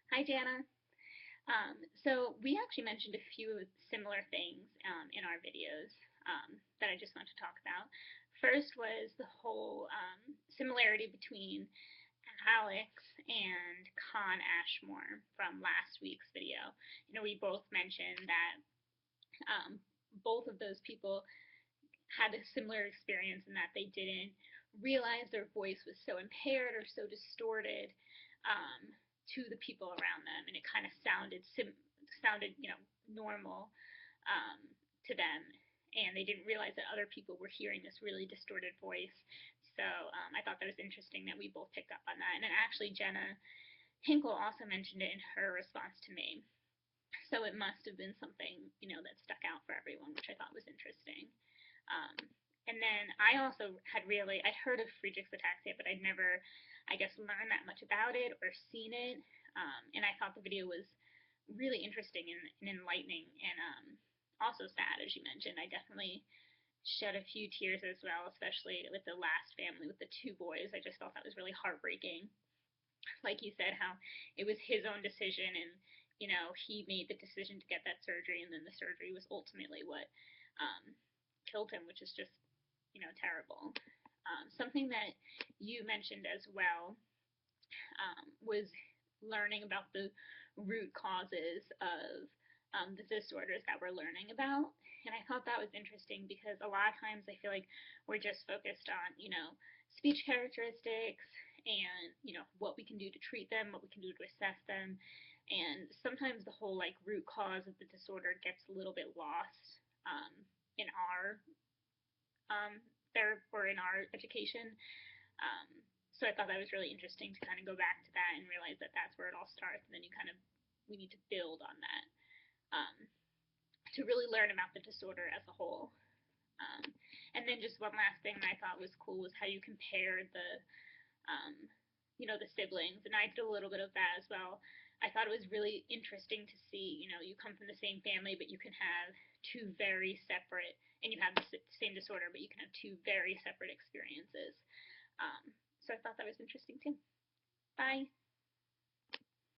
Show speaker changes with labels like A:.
A: Hi, Jana. So we actually mentioned a few similar things in our videos that I just want to talk about. First was the whole similarity between Alex and Con Ashmore from last week's video. We both mentioned that um, both of those people had a similar experience in that they didn't realize their voice was so impaired or so distorted to the people around them, and it kind of sounded normal um, to them, and they didn't realize that other people were hearing this really distorted voice. So I thought that was interesting that we both picked up on that. And then actually Jenna Hinkle also mentioned it in her response to me. So it must have been something, that stuck out for everyone, which I thought was interesting. Um, and then I also I'd heard of Friedrich's ataxia, but I'd never, I guess, learned that much about it or seen it. And I thought the video was really interesting and enlightening and also sad, as you mentioned. I definitely shed a few tears as well, especially with the last family with the two boys. I just thought that was really heartbreaking. Like you said, how it was his own decision and he made the decision to get that surgery, and then the surgery was ultimately what killed him, which is just terrible. Something that you mentioned as well was learning about the root causes of the disorders that we're learning about. And I thought that was interesting because a lot of times I feel like we're just focused on, speech characteristics and, what we can do to treat them, what we can do to assess them. And sometimes the whole like root cause of the disorder gets a little bit lost in our or in our education. Um, so I thought that was really interesting to kind of go back to that and realize that that's where it all starts, and then we need to build on that um, to really learn about the disorder as a whole. And then just one last thing that I thought was cool was how you compared um, the siblings, and I did a little bit of that as well. I thought it was really interesting to see, you come from the same family, but you can have two very separate, and you have the same disorder, but you can have two very separate experiences. So I thought that was interesting too. Bye.